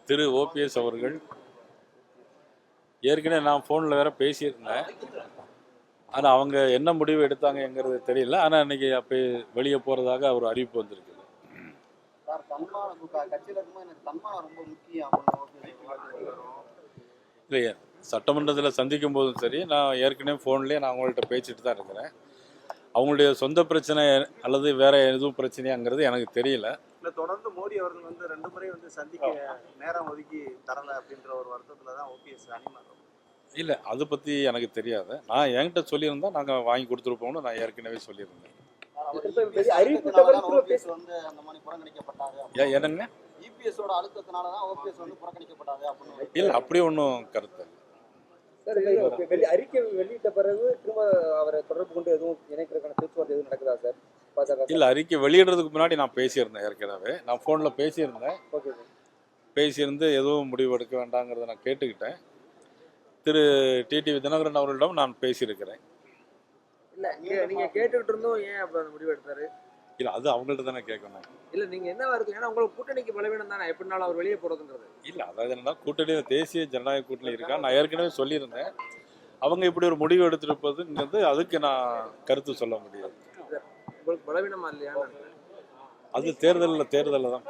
திரு OPS அவர்கள் ஏற்கனவே நான் ஃபோனில் வேற பேசியிருந்தேன். ஆனால் அவங்க என்ன முடிவு எடுத்தாங்கங்கிறது தெரியல. ஆனால் இன்னைக்கு அப்போ வெளியே போகிறதாக அவர் அறிவிப்பு வந்திருக்குது. இல்லையா, சட்டமன்றத்தில் சந்திக்கும் போதும் சரி, நான் ஏற்கனவே ஃபோன்லேயே நான் அவங்கள்ட்ட பேசிட்டு தான் இருக்கிறேன். அவங்களுடைய சொந்த பிரச்சனை அல்லது வேற எதுவும் பிரச்சனையாங்கிறது எனக்கு தெரியல. தொடர்ந்து மோடி அவர்கள் வந்து 2 முறை வந்து சந்திக்க நேரம் ஒதுக்கி தரல அப்படின்ற ஒரு வருத்தத்துல தான் ஓபிஎஸ் அணிமாறும். இல்லை, அதை பற்றி எனக்கு தெரியாது. நான் என்கிட்ட சொல்லியிருந்தா நாங்கள் வாங்கி கொடுத்துருப்போம்னு நான் ஏற்கனவே சொல்லியிருந்தேன். என்னங்க, இல்லை அப்படி ஒன்றும் கருத்து அறிக்கை வெளியிட்ட பிறகு திரும்ப அவரை தொடர்பு கொண்டு எதுவும் இணைக்கிறதுக்கான பேச்சுவார்த்தை எதுவும் நடக்குதா சார்? இல்லை, அறிக்கை வெளியிடுறதுக்கு முன்னாடி நான் பேசியிருந்தேன். ஏற்கனவே நான் ஃபோனில் பேசியிருந்தேன். பேசியிருந்து எதுவும் முடிவு எடுக்க வேண்டாங்கிறத நான் கேட்டுக்கிட்டேன். திரு டிடிவி தினகரன் அவர்களிடம் நான் பேசியிருக்கிறேன். இல்லை, நீங்கள் கேட்டுக்கிட்டு இருந்தோம், ஏன் அப்போ அந்த முடிவு எடுத்தாரு? இல்லை, அது அவங்கள்ட்ட தானே கேட்கணும். இல்லை, நீங்கள் என்ன இருக்கு, ஏன்னா உங்களுக்கு கூட்டணிக்கு பலவீனம் தானே எப்படினாலும் அவர் வெளியே போகிறதுன்றது. இல்லை, அதாவது என்னன்னா, கூட்டணியில் தேசிய ஜனநாயக கூட்டணி இருக்கா, நான் ஏற்கனவே சொல்லியிருந்தேன். அவங்க இப்படி ஒரு முடிவு எடுத்திருப்பதுங்கிறது அதுக்கு நான் கருத்து சொல்ல முடியாது. உங்களுக்கு பலவீனமா இல்லையா? அது தேர்தலில் தான்.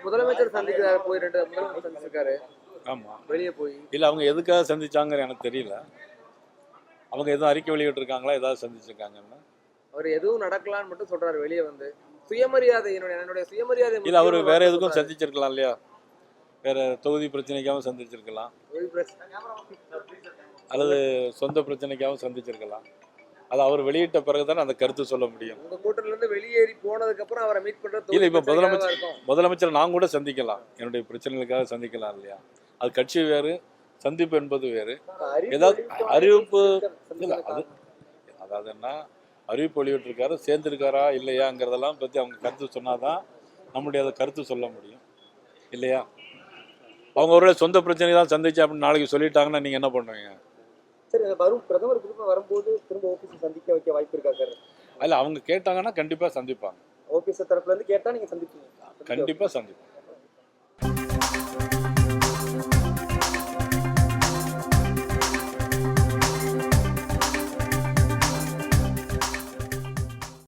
முதலமைச்சர் சந்திக்கிறாரு, போய் 2 முதலமைச்சர் சந்திச்சிருக்காரு. ஆமாம், வெளியே போய். இல்லை, அவங்க எதுக்காக சந்திச்சாங்கன்னு எனக்கு தெரியல. அவங்க எதுவும் அறிக்கை வெளியிட்டிருக்காங்களா, ஏதாவது சந்திச்சிருக்காங்கன்னா? அவர் எதுவும் நடக்கலான்னு மட்டும் சொல்றாரு வெளியே வந்து. சுயமரியாதை, என்னுடைய சுயமரியாதை. இல்லை, அவர் வேற எதுக்கும் சந்திச்சிருக்கலாம் இல்லையா? வேற தொகுதி பிரச்சனைக்காகவும் சந்திச்சிருக்கலாம், அல்லது சொந்த பிரச்சனைக்காகவும் சந்திச்சிருக்கலாம். அது அவர் வெளியிட்ட பிறகுதான் அந்த கருத்து சொல்ல முடியும். உங்க கூட்டணில இருந்து வெளியேறி போனதுக்கு அப்புறம் அவரை மீட் பண்றது இல்லை, இப்போ முதலமைச்சர் நான் கூட சந்திக்கலாம், என்னுடைய பிரச்சனைகளுக்காக சந்திக்கலாம் இல்லையா? அது கட்சி வேறு, சந்திப்பு என்பது வேறு. ஏதாவது அறிவிப்பு இல்லை, அதாவது என்ன அறிவிப்பு வெளியிட்டிருக்காரு, சேர்ந்திருக்காரா இல்லையாங்கிறதெல்லாம் பற்றி அவங்க கருத்து சொன்னாதான் நம்மளுடைய அதை கருத்து சொல்ல முடியும் இல்லையா? அவங்க ஒரு சொந்த பிரச்சனை தான் சந்திச்சு அப்படின்னு நாளைக்கு சொல்லிட்டாங்கன்னா நீங்கள் என்ன பண்ணுவீங்க? சரி, வரும் பிரதமர் திரும்ப வரும்போது திரும்ப ஓபிஎஸ் சந்திக்க வைக்க வாய்ப்பு இருக்கா சார்? இல்லை, அவங்க கேட்டாங்கன்னா கண்டிப்பாக சந்திப்பாங்க. ஓபிஎஸ் தரப்புல இருந்து கேட்டால் நீங்கள் சந்திப்பீங்க? கண்டிப்பாக சந்திப்போம்.